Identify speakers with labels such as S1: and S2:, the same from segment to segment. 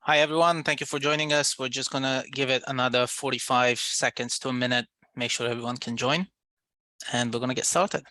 S1: Hi, everyone. Thank you for joining us. We're just going to give it another 45 seconds to a minute, make sure everyone can join, and we're going to get started.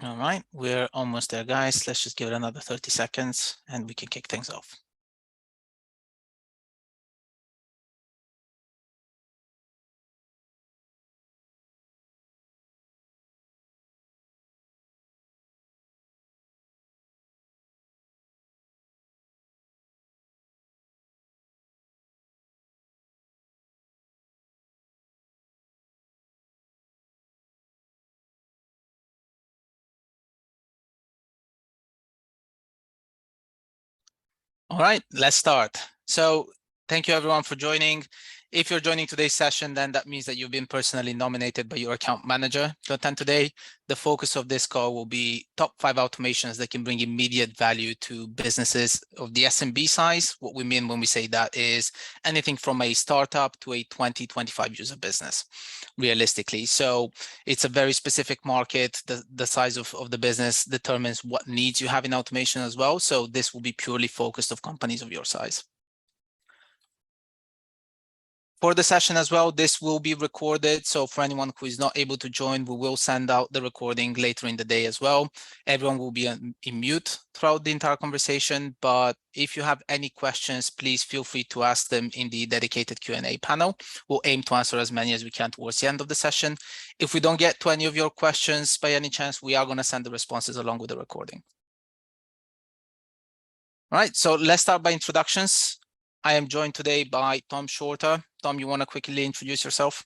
S1: All right, we're almost there, guys. Let's just give it another 30 seconds and we can kick things off. All right, let's start. So thank you everyone for joining. If you're joining today's session, then that means that you've been personally nominated by your account manager to attend today. The focus of this call will be top 5 automations that can bring immediate value to businesses of the SMB size. What we mean when we say that is anything from a startup to a 20, 25 user business, realistically. So it's a very specific market. The size of the business determines what needs you have in automation as well. So this will be purely focused of companies of your size. For the session as well, this will be recorded. So for anyone who is not able to join, we will send out the recording later in the day as well. Everyone will be in mute throughout the entire conversation. But if you have any questions, please feel free to ask them in the dedicated Q&A panel. We'll aim to answer as many as we can towards the end of the session. If we don't get to any of your questions by any chance, we are going to send the responses along with the recording. All right, so let's start by introductions. I am joined today by Tom Shorter. Tom, you want to quickly introduce yourself?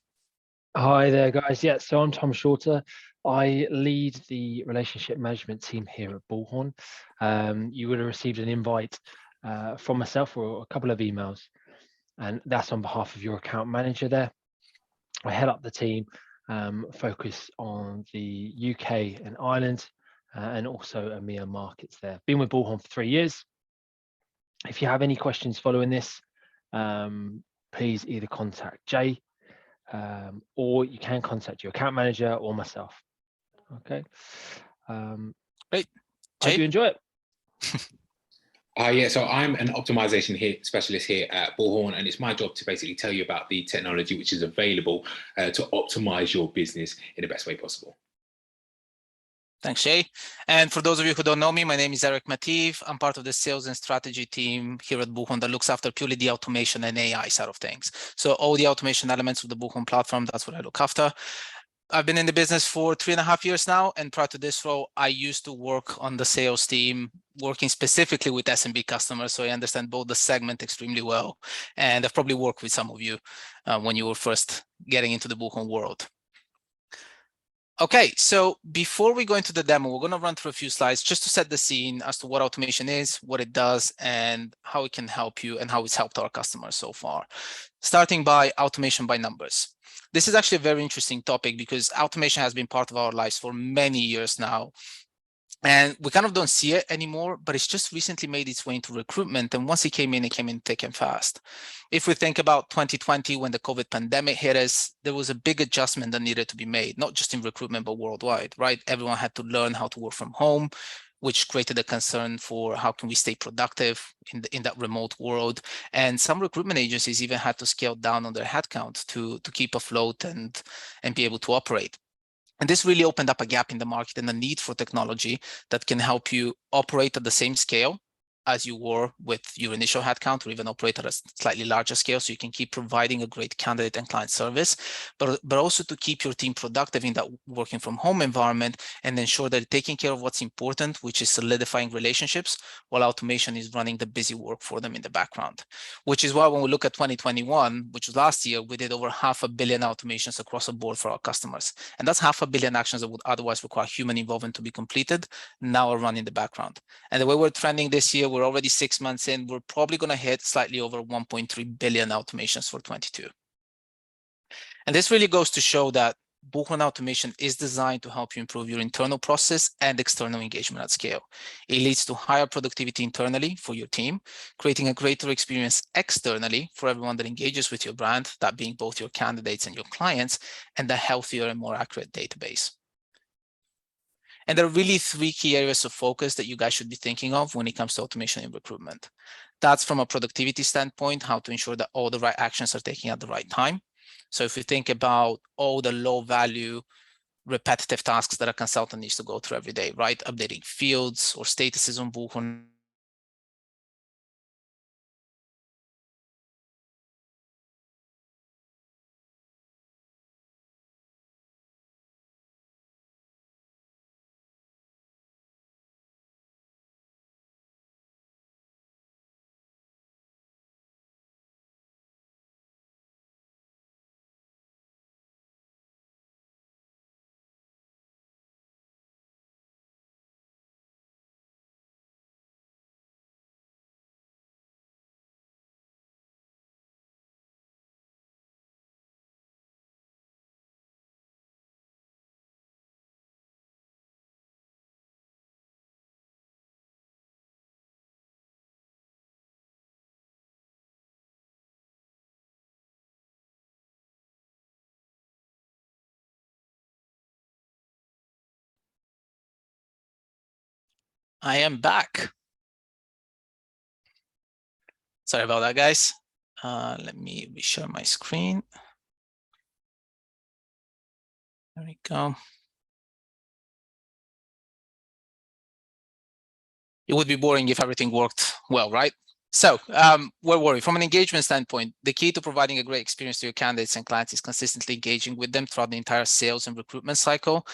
S2: Hi there, guys. Yeah, so I'm Tom Shorter. I lead the relationship management team here at Bullhorn. You would have received an invite from myself or a couple of emails, and that's on behalf of your account manager there. I head up the team, focus on the UK and Ireland, and also EMEA markets there. Been with Bullhorn for 3 years. If you have any questions following this, please either contact Jay or you can contact your account manager or myself. Okay.
S1: Great.
S2: I hope you enjoy it.
S3: Yeah, so I'm an optimization specialist here at Bullhorn, and it's my job to basically tell you about the technology which is available to optimize your business in the best way possible.
S1: Thanks, Shay. And for those of you who don't know me, my name is Eric Mativ. I'm part of the sales and strategy team here at Bullhorn that looks after purely the automation and AI side of things. So all the automation elements of the Bullhorn platform, that's what I look after. I've been in the business for 3.5 years now, and prior to this role, I used to work on the sales team, working specifically with SMB customers, so I understand both the segment extremely well, and I've probably worked with some of you when you were first getting into the Bullhorn world. Okay, so before we go into the demo, we're going to run through a few slides just to set the scene as to what automation is, what it does, and how it can help you and how it's helped our customers so far. Starting by automation by numbers. This is actually a very interesting topic because automation has been part of our lives for many years now. And we kind of don't see it anymore, but it's just recently made its way into recruitment. And once it came in thick and fast. If we think about 2020, when the COVID pandemic hit us, there was a big adjustment that needed to be made, not just in recruitment, but worldwide, right? Everyone had to learn how to work from home, which created a concern for how can we stay productive in that remote world. And some recruitment agencies even had to scale down on their headcount to keep afloat and be able to operate. And this really opened up a gap in the market and the need for technology that can help you operate at the same scale as you were with your initial headcount, or even operate at a slightly larger scale, so you can keep providing a great candidate and client service, but also to keep your team productive in that working from home environment, and ensure that they're taking care of what's important, which is solidifying relationships, while automation is running the busy work for them in the background. Which is why when we look at 2021, which was last year, we did over 500 million automations across the board for our customers. And that's 500 million actions that would otherwise require human involvement to be completed, now are run in the background. And the way we're trending this year, we're already 6 months in, we're probably going to hit slightly over 1.3 billion automations for 22. And this really goes to show that Bullhorn automation is designed to help you improve your internal process and external engagement at scale. It leads to higher productivity internally for your team, creating a greater experience externally for everyone that engages with your brand, that being both your candidates and your clients, and a healthier and more accurate database. And there are really 3 key areas of focus that you guys should be thinking of when it comes to automation in recruitment. That's from a productivity standpoint, how to ensure that all the right actions are taken at the right time. So if you think about all the low value, repetitive tasks that a consultant needs to go through every day, right? Updating fields or statuses on Bullhorn. I am back. Sorry about that, guys. Let me share my screen. There we go. It would be boring if everything worked well, right? So where were we? From an engagement standpoint, the key to providing a great experience to your candidates and clients is consistently engaging with them throughout the entire sales and recruitment cycle.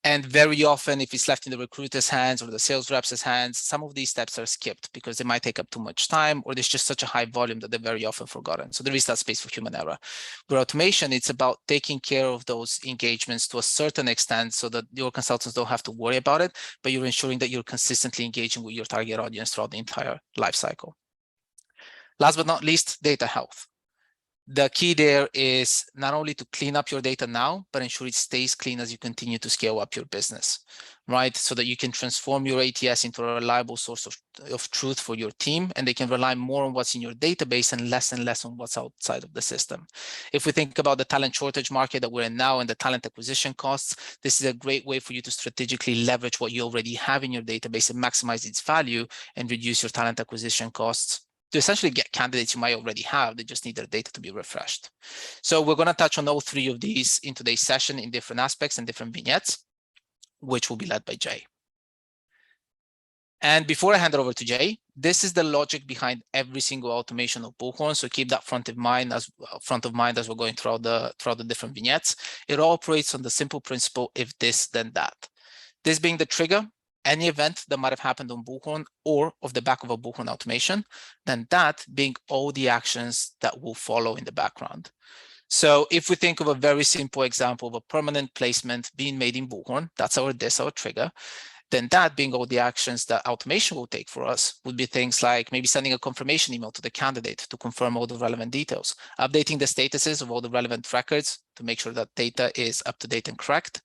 S1: And very often, if it's left in the recruiter's hands or the sales rep's hands, some of these steps are skipped because they might take up too much time, or there's just such a high volume that they're very often forgotten. So there is that space for human error. With automation, it's about taking care of those engagements to a certain extent so that your consultants don't have to worry about it, but you're ensuring that you're consistently engaging with your target audience throughout the entire life cycle. Last but not least, data health. The key there is not only to clean up your data now, but ensure it stays clean as you continue to scale up your business, right? So that you can transform your ATS into a reliable source of truth for your team, and they can rely more on what's in your database and less on what's outside of the system. If we think about the talent shortage market that we're in now and the talent acquisition costs, this is a great way for you to strategically leverage what you already have in your database and maximize its value and reduce your talent acquisition costs to essentially get candidates you might already have. They just need their data to be refreshed. So we're going to touch on all 3 of these in today's session in different aspects and different vignettes, which will be led by Jay. And before I hand it over to Jay, this is the logic behind every single automation of Bullhorn. So keep that front of mind as we're going throughout the different vignettes. It all operates on the simple principle: if this, then that. This being the trigger, any event that might have happened on Bullhorn or off the back of a Bullhorn automation, then that being all the actions that will follow in the background. So if we think of a very simple example of a permanent placement being made in Bullhorn, that's our trigger. Then that being all the actions that automation will take for us would be things like maybe sending a confirmation email to the candidate to confirm all the relevant details, updating the statuses of all the relevant records to make sure that data is up to date and correct.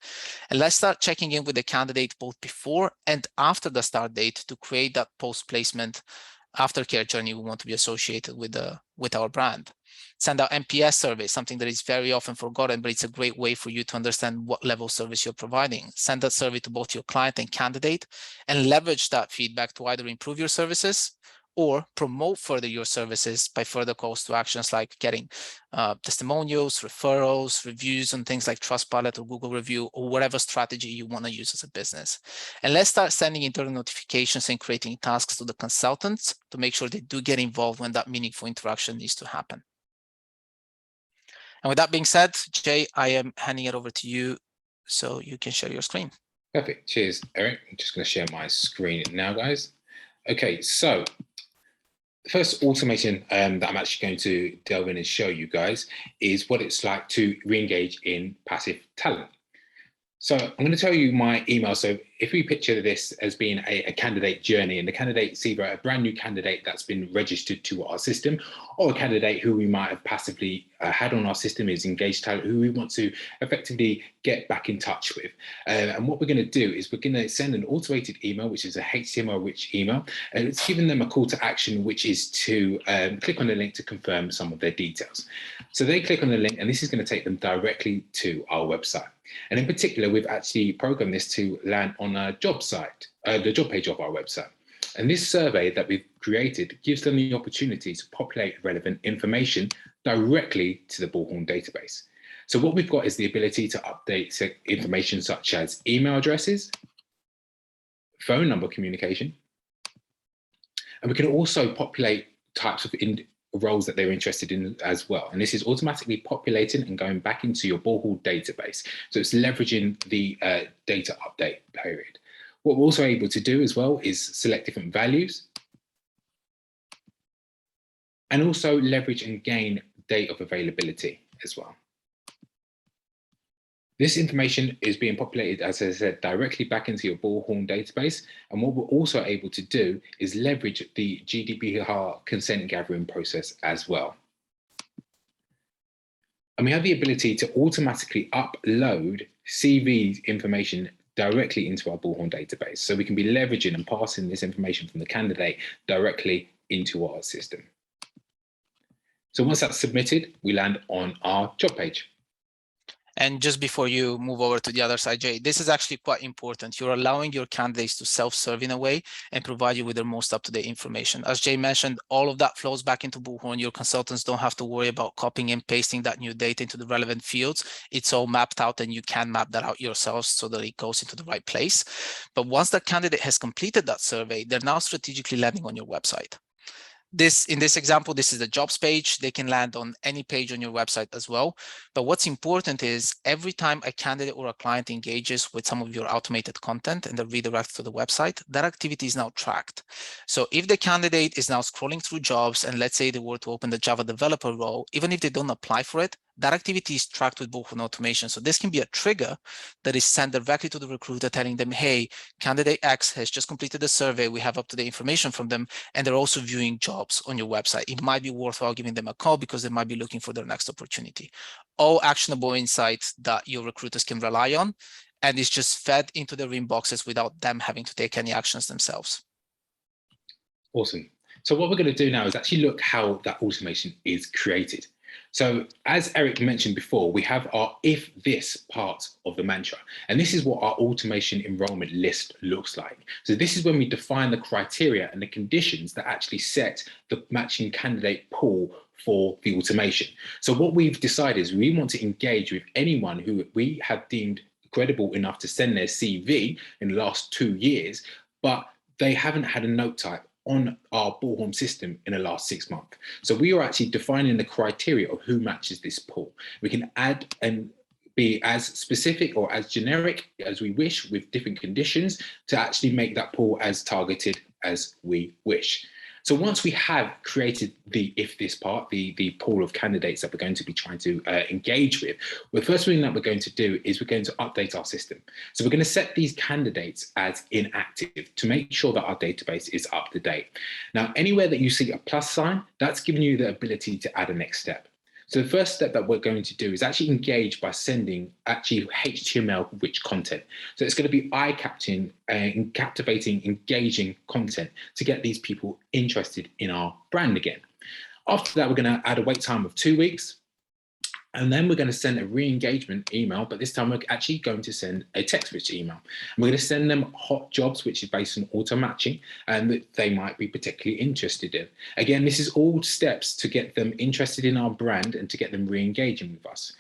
S1: And let's start checking in with the candidate both before and after the start date to create that post-placement aftercare journey we want to be associated with our brand. Send out NPS surveys, something that is very often forgotten, but it's a great way for you to understand what level of service you're providing. Send that survey to both your client and candidate and leverage that feedback to either improve your services or promote further your services by further calls to actions like getting testimonials, referrals, reviews on things like Trustpilot or Google Review, or whatever strategy you want to use as a business. And let's start sending internal notifications and creating tasks to the consultants to make sure they do get involved when that meaningful interaction needs to happen. And with that being said, Jay, I am handing it over to you so you can share your screen.
S3: Perfect. Cheers, Eric. I'm just going to share my screen now, guys. Okay, so the first automation that I'm actually going to delve in and show you guys is what it's like to re-engage in passive talent. So I'm going to tell you my email. So if we picture this as being a candidate journey, and the candidate is either a brand new candidate that's been registered to our system, or a candidate who we might have passively had on our system is engaged talent who we want to effectively get back in touch with. And what we're going to do is we're going to send an automated email, which is a HTML-rich email, and it's giving them a call to action, which is to click on the link to confirm some of their details. So they click on the link, and this is going to take them directly to our website. And in particular, we've actually programmed this to land on a job site, the job page of our website. And this survey that we've created gives them the opportunity to populate relevant information directly to the Bullhorn database. So what we've got is the ability to update information such as email addresses, phone number communication, and we can also populate types of roles that they're interested in as well. And this is automatically populating and going back into your Bullhorn database. So it's leveraging the data update period. What we're also able to do as well is select different values and also leverage and gain date of availability as well. This information is being populated, as I said, directly back into your Bullhorn database. And what we're also able to do is leverage the GDPR consent gathering process as well. And we have the ability to automatically upload CV information directly into our Bullhorn database. So we can be leveraging and passing this information from the candidate directly into our system. So once that's submitted, we land on our job page.
S1: And just before you move over to the other side, Jay, this is actually quite important. You're allowing your candidates to self-serve in a way and provide you with their most up-to-date information. As Jay mentioned, all of that flows back into Bullhorn. Your consultants don't have to worry about copying and pasting that new data into the relevant fields. It's all mapped out, and you can map that out yourselves so that it goes into the right place. But once the candidate has completed that survey, they're now strategically landing on your website. In this example, this is the jobs page. They can land on any page on your website as well. But what's important is every time a candidate or a client engages with some of your automated content and they redirect to the website, that activity is now tracked. So if the candidate is now scrolling through jobs and let's say they were to open the Java developer role, even if they don't apply for it, that activity is tracked with Bullhorn automation. So this can be a trigger that is sent directly to the recruiter telling them, hey, candidate X has just completed the survey. We have up-to-date information from them, and they're also viewing jobs on your website. It might be worthwhile giving them a call because they might be looking for their next opportunity. All actionable insights that your recruiters can rely on, and it's just fed into their inboxes without them having to take any actions themselves.
S3: Awesome. So what we're going to do now is actually look how that automation is created. So as Eric mentioned before, we have our if this part of the mantra, and this is what our automation enrollment list looks like. So this is when we define the criteria and the conditions that actually set the matching candidate pool for the automation. So what we've decided is we want to engage with anyone who we have deemed credible enough to send their CV in the last 2 years, but they haven't had a note type on our Bullhorn system in the last 6 months. So we are actually defining the criteria of who matches this pool. We can add and be as specific or as generic as we wish with different conditions to actually make that pool as targeted as we wish. So once we have created the if this part, the pool of candidates that we're going to be trying to engage with, the first thing that we're going to do is we're going to update our system. So we're going to set these candidates as inactive to make sure that our database is up to date. Now, anywhere that you see a plus sign, that's giving you the ability to add a next step. So the first step that we're going to do is actually engage by sending actually HTML-rich content. So it's going to be eye-catching and captivating, engaging content to get these people interested in our brand again. After that, we're going to add a wait time of 2 weeks. And then we're going to send a re-engagement email, but this time we're actually going to send a text-rich email. And we're going to send them hot jobs, which is based on auto-matching, and that they might be particularly interested in. Again, this is all steps to get them interested in our brand and to get them re-engaging with us.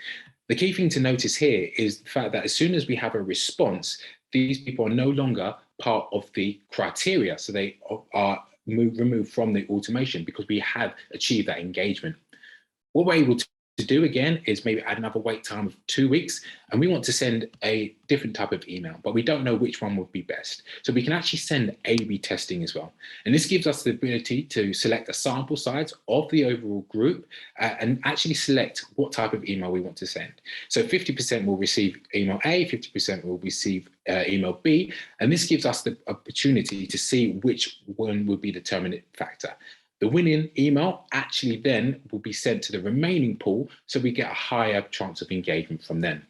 S3: The key thing to notice here is the fact that as soon as we have a response, these people are no longer part of the criteria. So they are removed from the automation because we have achieved that engagement. What we're able to do again is maybe add another wait time of 2 weeks, and we want to send a different type of email, but we don't know which one would be best. So we can actually send A/B testing as well. And this gives us the ability to select a sample size of the overall group and actually select what type of email we want to send. So 50% will receive email A, 50% will receive email B, and this gives us the opportunity to see which one would be the determinant factor. The winning email actually then will be sent to the remaining pool, so we get a higher chance of engagement from them.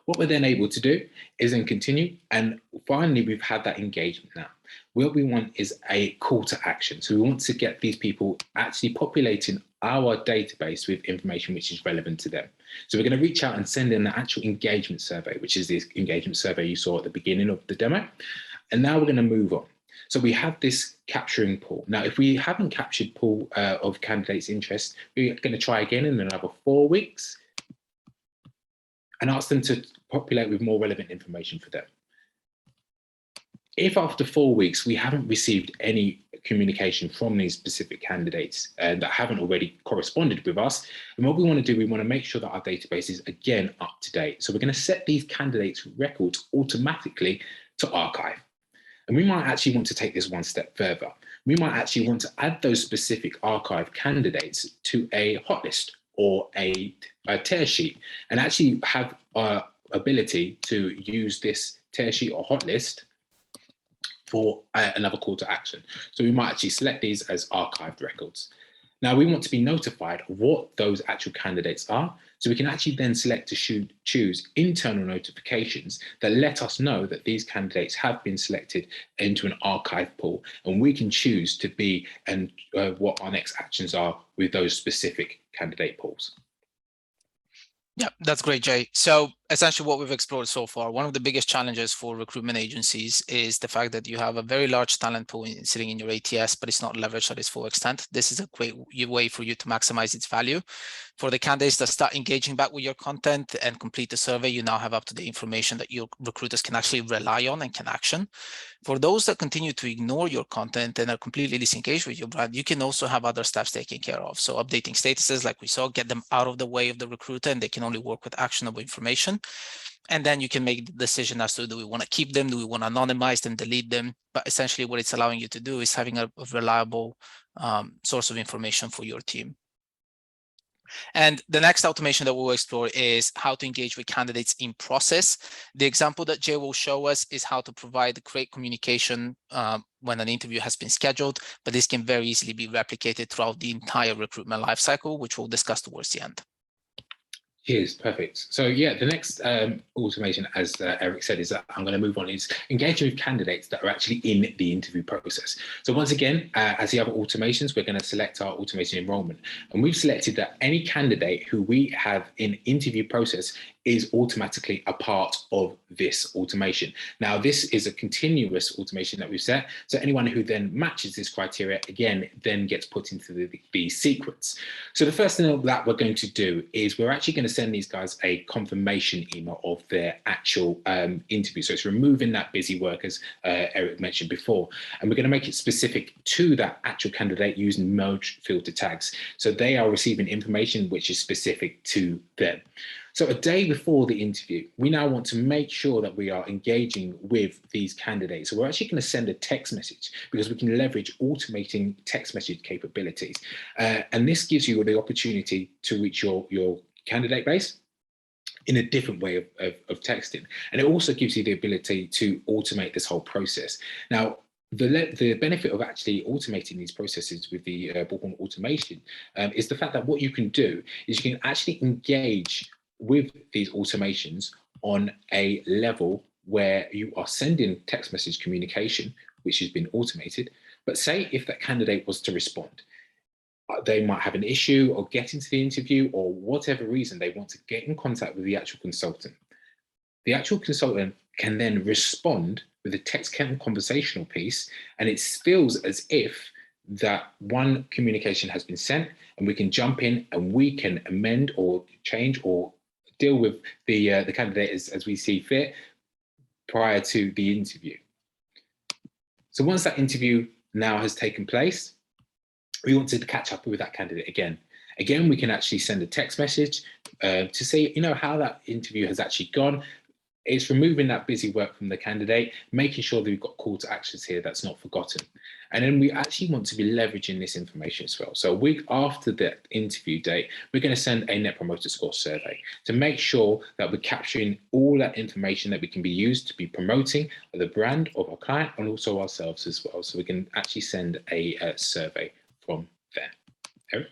S3: What we're then able to do is then continue, and finally we've had that engagement now. What we want is a call to action. So we want to get these people actually populating our database with information which is relevant to them. So we're going to reach out and send in the actual engagement survey, which is the engagement survey you saw at the beginning of the demo. And now we're going to move on. So we have this capturing pool. Now, if we haven't captured pool of candidates' interest, we're going to try again in another 4 weeks and ask them to populate with more relevant information for them. If after 4 weeks we haven't received any communication from these specific candidates that haven't already corresponded with us, and what we want to do, we want to make sure that our database is again up to date. So we're going to set these candidates' records automatically to archive. And we might actually want to take this one step further. We might actually want to add those specific archive candidates to a hot list or a tear sheet, and actually have our ability to use this tear sheet or hot list for another call to action. So we might actually select these as archived records. Now we want to be notified of what those actual candidates are, so we can actually then select to choose internal notifications that let us know that these candidates have been selected into an archive pool, and we can choose to be and what our next actions are with those specific candidate pools.
S1: Yeah, that's great, Jay. So essentially what we've explored so far, one of the biggest challenges for recruitment agencies is the fact that you have a very large talent pool sitting in your ATS, but it's not leveraged at its full extent. This is a great way for you to maximize its value. For the candidates that start engaging back with your content and complete the survey, you now have up-to-date information that your recruiters can actually rely on and can action. For those that continue to ignore your content and are completely disengaged with your brand, you can also have other steps taken care of. So updating statuses, like we saw, get them out of the way of the recruiter, and they can only work with actionable information. And then you can make the decision as to, do we want to keep them? Do we want to anonymize them, delete them? But essentially what it's allowing you to do is having a reliable source of information for your team. And the next automation that we'll explore is how to engage with candidates in process. The example that Jay will show us is how to provide great communication when an interview has been scheduled, but this can very easily be replicated throughout the entire recruitment lifecycle, which we'll discuss towards the end.
S3: Cheers, perfect. So yeah, the next automation, as Eric said, is that I'm going to move on is engaging with candidates that are actually in the interview process. So once again, as the other automations, we're going to select our automation enrollment, and we've selected that any candidate who we have in interview process is automatically a part of this automation. Now, this is a continuous automation that we've set. So anyone who then matches this criteria, again, then gets put into the sequence. So the first thing that we're going to do is we're actually going to send these guys a confirmation email of their actual interview. So it's removing that busy work, as Eric mentioned before. And we're going to make it specific to that actual candidate using merge filter tags. So they are receiving information which is specific to them. So a day before the interview, we now want to make sure that we are engaging with these candidates. So we're actually going to send a text message because we can leverage automating text message capabilities. And this gives you the opportunity to reach your candidate base in a different way of texting. And it also gives you the ability to automate this whole process. Now, the benefit of actually automating these processes with the Bullhorn automation is the fact that what you can do is you can actually engage with these automations on a level where you are sending text message communication, which has been automated. But say if that candidate was to respond, they might have an issue or get into the interview, or whatever reason they want to get in contact with the actual consultant. The actual consultant can then respond with a text conversational piece, and it feels as if that one communication has been sent, and we can jump in and we can amend or change or deal with the candidate as we see fit prior to the interview. So once that interview now has taken place, we want to catch up with that candidate again. Again, we can actually send a text message to say, how that interview has actually gone. It's removing that busy work from the candidate, making sure that we've got call to actions here that's not forgotten. And then we actually want to be leveraging this information as well. So a week after the interview date, we're going to send a Net Promoter Score survey to make sure that we're capturing all that information that we can be used to be promoting the brand of our client and also ourselves as well. So we can actually send a survey from there. Eric?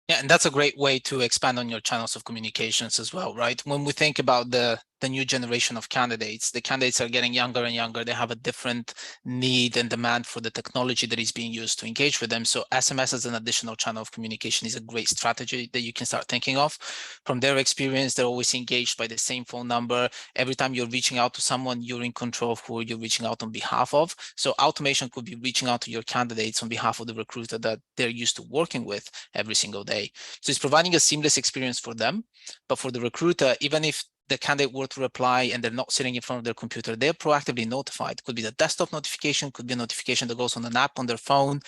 S1: Yeah, and that's a great way to expand on your channels of communications as well, right? When we think about the new generation of candidates, the candidates are getting younger and younger. They have a different need and demand for the technology that is being used to engage with them. So SMS as an additional channel of communication is a great strategy that you can start thinking of. From their experience, they're always engaged by the same phone number. Every time you're reaching out to someone, you're in control of who you're reaching out on behalf of. So automation could be reaching out to your candidates on behalf of the recruiter that they're used to working with every single day. So it's providing a seamless experience for them, but for the recruiter, even if the candidate were to reply and they're not sitting in front of their computer, they're proactively notified. Could be the desktop notification, could be a notification that goes on an app on their phone,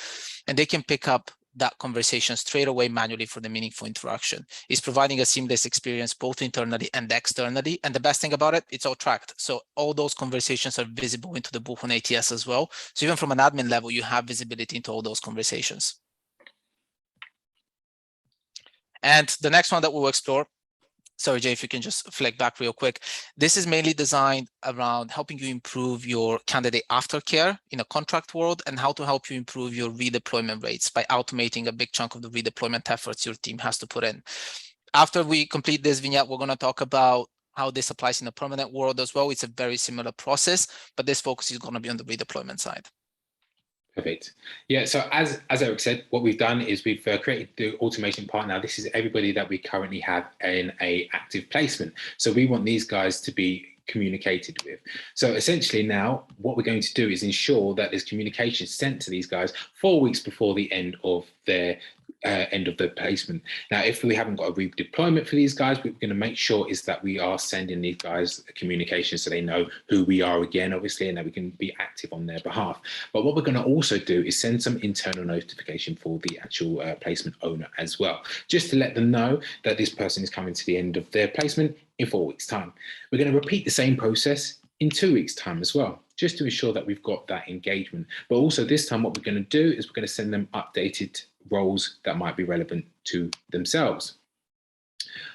S1: and they can pick up that conversation straight away manually for the meaningful interaction. It's providing a seamless experience both internally and externally. And the best thing about it, it's all tracked. So all those conversations are visible into the Bullhorn ATS as well. So even from an admin level, you have visibility into all those conversations. And the next one that we'll explore, sorry, Jay, if you can just flick back real quick. This is mainly designed around helping you improve your candidate aftercare in a contract world and how to help you improve your redeployment rates by automating a big chunk of the redeployment efforts your team has to put in. After we complete this vignette, we're going to talk about how this applies in the permanent world as well. It's a very similar process, but this focus is going to be on the redeployment side.
S3: Perfect. Yeah, so as Eric said, what we've done is we've created the automation part. Now, this is everybody that we currently have in a active placement. So we want these guys to be communicated with. So essentially now what we're going to do is ensure that there's communication sent to these guys 4 weeks before the end of their end of the placement. Now, if we haven't got a redeployment for these guys, what we're going to make sure is that we are sending these guys a communication so they know who we are again, obviously, and that we can be active on their behalf. But what we're going to also do is send some internal notification for the actual placement owner as well, just to let them know that this person is coming to the end of their placement in 4 weeks' time. We're going to repeat the same process in 2 weeks' time as well, just to ensure that we've got that engagement. But also this time, what we're going to do is we're going to send them updated roles that might be relevant to themselves.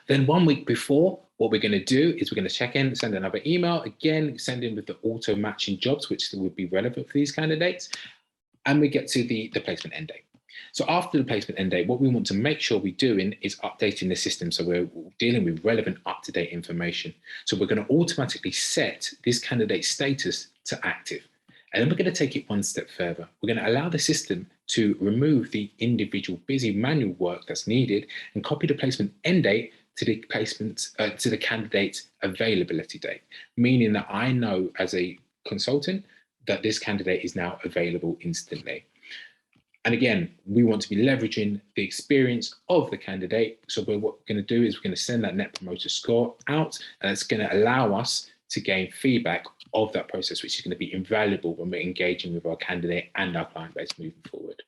S3: Then 1 week before, what we're going to do is we're going to check in, send another email, again, send in with the auto matching jobs, which would be relevant for these candidates. And we get to the placement end date. So after the placement end date, what we want to make sure we're doing is updating the system. So we're dealing with relevant up-to-date information. So we're going to automatically set this candidate status to active. And then we're going to take it one step further. We're going to allow the system to remove the individual busy manual work that's needed and copy the placement end date to the placement to the candidate's availability date, meaning that I know as a consultant that this candidate is now available instantly. And again, we want to be leveraging the experience of the candidate. So what we're going to do is we're going to send that Net Promoter Score out, and it's going to allow us to gain feedback of that process, which is going to be invaluable when we're engaging with our candidate and our client base moving forward.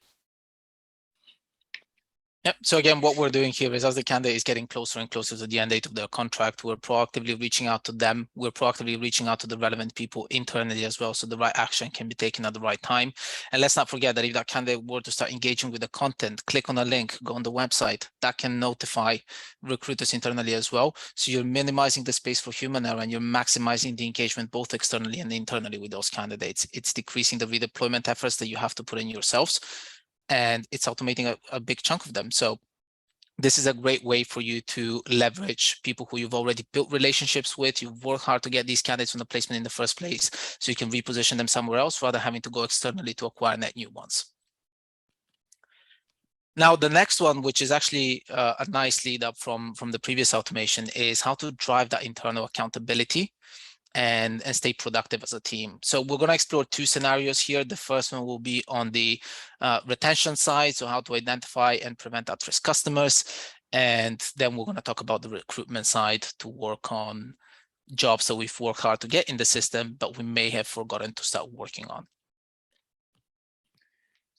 S1: Yep. So again, what we're doing here is as the candidate is getting closer and closer to the end date of their contract, we're proactively reaching out to them. We're proactively reaching out to the relevant people internally as well, so the right action can be taken at the right time. And let's not forget that if that candidate were to start engaging with the content, click on a link, go on the website, that can notify recruiters internally as well. So you're minimizing the space for human error and you're maximizing the engagement both externally and internally with those candidates. It's decreasing the redeployment efforts that you have to put in yourselves, and it's automating a big chunk of them. So this is a great way for you to leverage people who you've already built relationships with. You've worked hard to get these candidates on the placement in the first place, so you can reposition them somewhere else rather than having to go externally to acquire net new ones. Now, the next one, which is actually a nice lead up from the previous automation, is how to drive that internal accountability and stay productive as a team. So we're going to explore two scenarios here. The first one will be on the retention side, so how to identify and prevent at-risk customers. And then we're going to talk about the recruitment side to work on jobs that we've worked hard to get in the system, but we may have forgotten to start working on.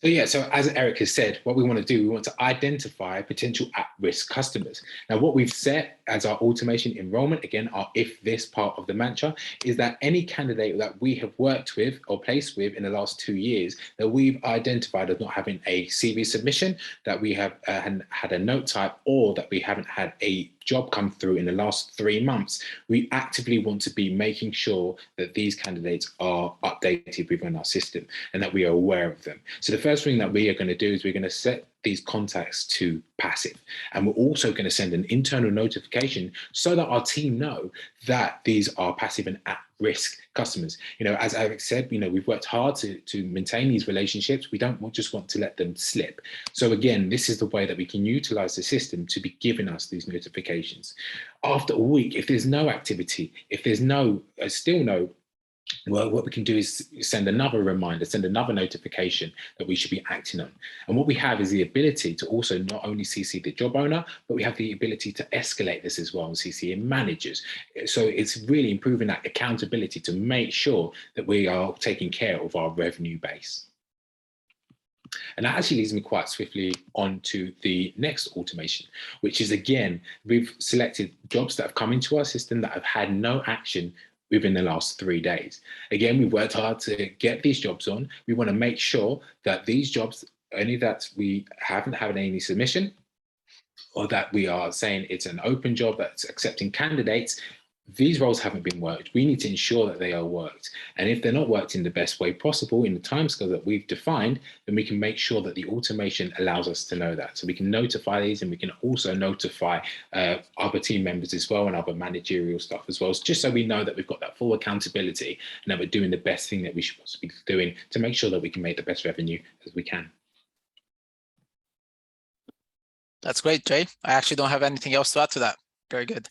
S3: So yeah, so as Eric has said, what we want to do, we want to identify potential at-risk customers. Now, what we've set as our automation enrollment, again, our if this part of the mantra, is that any candidate that we have worked with or placed with in the last 2 years that we've identified as not having a CV submission, that we have had a note type, or that we haven't had a job come through in the last 3 months, we actively want to be making sure that these candidates are updated within our system and that we are aware of them. So the first thing that we are going to do is we're going to set these contacts to passive, and we're also going to send an internal notification so that our team know that these are passive and at-risk customers. You know, as Eric said, you know, we've worked hard to maintain these relationships. We don't just want to let them slip. So again, this is the way that we can utilize the system to be giving us these notifications. After a week, if there's no activity, if there's still no, well, what we can do is send another reminder, send another notification that we should be acting on. And what we have is the ability to also not only CC the job owner, but we have the ability to escalate this as well and CC in managers. So it's really improving that accountability to make sure that we are taking care of our revenue base. And that actually leads me quite swiftly on to the next automation, which is, again, we've selected jobs that have come into our system that have had no action within the last 3 days. Again, we've worked hard to get these jobs on. We want to make sure that these jobs, only that we haven't had any submission, or that we are saying it's an open job that's accepting candidates, these roles haven't been worked. We need to ensure that they are worked. And if they're not worked in the best way possible in the timescale that we've defined, then we can make sure that the automation allows us to know that. So we can notify these, and we can also notify other team members as well, and other managerial stuff as well, just so we know that we've got that full accountability and that we're doing the best thing that we should possibly be doing to make sure that we can make the best revenue as we can.
S1: That's great, Jay. I actually don't have anything else to add to that. Very good.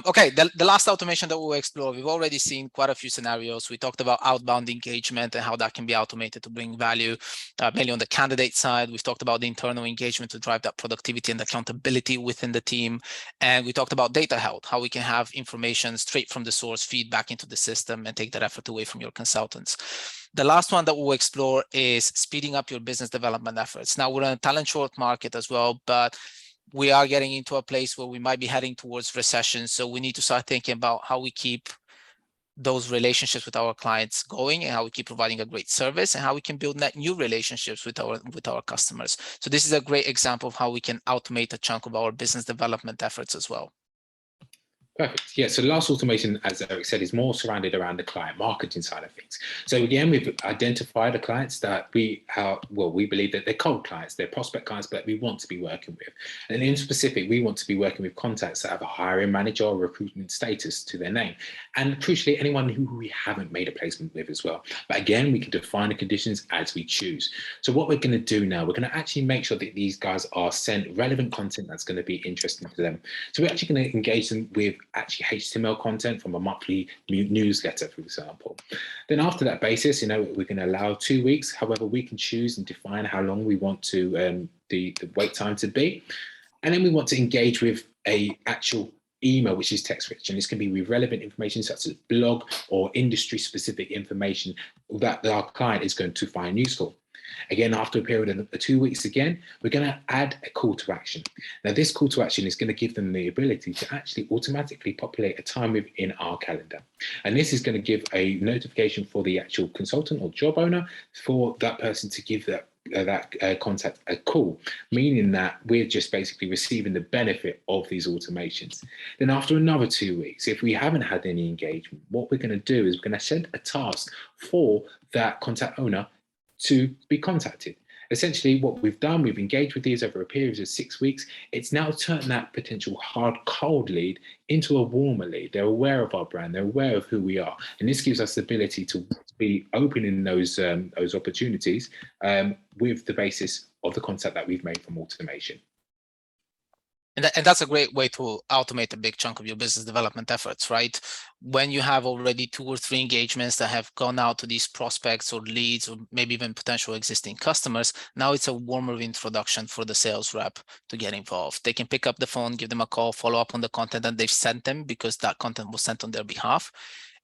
S1: Okay, the last automation that we'll explore, we've already seen quite a few scenarios. We talked about outbound engagement and how that can be automated to bring value, mainly on the candidate side. We've talked about the internal engagement to drive that productivity and accountability within the team. And we talked about data health, how we can have information straight from the source, feed back into the system, and take that effort away from your consultants. The last one that we'll explore is speeding up your business development efforts. Now, we're in a talent short market as well, but we are getting into a place where we might be heading towards recession. So we need to start thinking about how we keep those relationships with our clients going, and how we keep providing a great service, and how we can build net new relationships with our customers. So this is a great example of how we can automate a chunk of our business development efforts as well.
S3: Perfect. Yeah, so the last automation, as Eric said, is more surrounded around the client marketing side of things. So again, we've identified the clients that we believe that they're cold clients, they're prospect clients, but we want to be working with. And in specific, we want to be working with contacts that have a hiring manager or recruitment status to their name. And crucially, anyone who we haven't made a placement with as well. But again, we can define the conditions as we choose. So what we're going to do now, we're going to actually make sure that these guys are sent relevant content that's going to be interesting to them. So we're actually going to engage them with actually HTML content from a monthly newsletter, for example. Then after that basis, you know, we're going to allow 2 weeks. However, we can choose and define how long we want to the wait time to be. And then we want to engage with a actual email, which is text rich, and this can be with relevant information such as blog or industry specific information that our client is going to find useful. Again, after a period of 2 weeks again, we're going to add a call to action. Now, this call to action is going to give them the ability to actually automatically populate a time within our calendar. And this is going to give a notification for the actual consultant or job owner for that person to give that contact a call, meaning that we're just basically receiving the benefit of these automations. Then after another 2 weeks, if we haven't had any engagement, what we're going to do is we're going to send a task for that contact owner to be contacted. Essentially, what we've done, we've engaged with these over a period of 6 weeks. It's now turned that potential hard, cold lead into a warmer lead. They're aware of our brand, they're aware of who we are. And this gives us the ability to be opening those opportunities with the basis of the concept that we've made from automation.
S1: And that's a great way to automate a big chunk of your business development efforts, right? When you have already 2 or 3 engagements that have gone out to these prospects or leads, or maybe even potential existing customers, now it's a warmer introduction for the sales rep to get involved. They can pick up the phone, give them a call, follow up on the content that they've sent them because that content was sent on their behalf.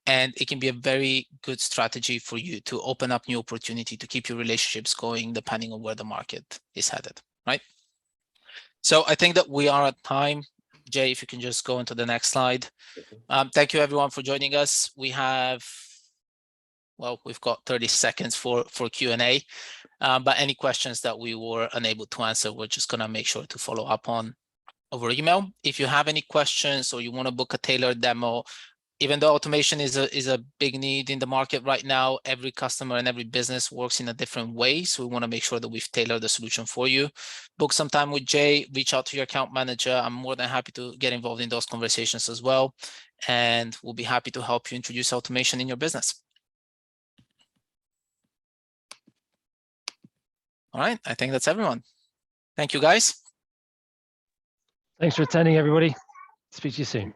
S1: And it can be a very good strategy for you to open up new opportunity to keep your relationships going depending on where the market is headed, right? So I think that we are at time. Jay, if you can just go into the next slide. Thank you everyone for joining us. We've got 30 seconds for Q&A, but any questions that we were unable to answer, we're just gonna make sure to follow up on over email. If you have any questions or you wanna book a tailored demo, even though automation is a big need in the market right now, every customer and every business works in a different way. So we want to make sure that we've tailored the solution for you. Book some time with Jay, reach out to your account manager. I'm more than happy to get involved in those conversations as well. And we'll be happy to help you introduce automation in your business. All right, I think that's everyone. Thank you, guys.
S2: Thanks for attending, everybody. Speak to you soon.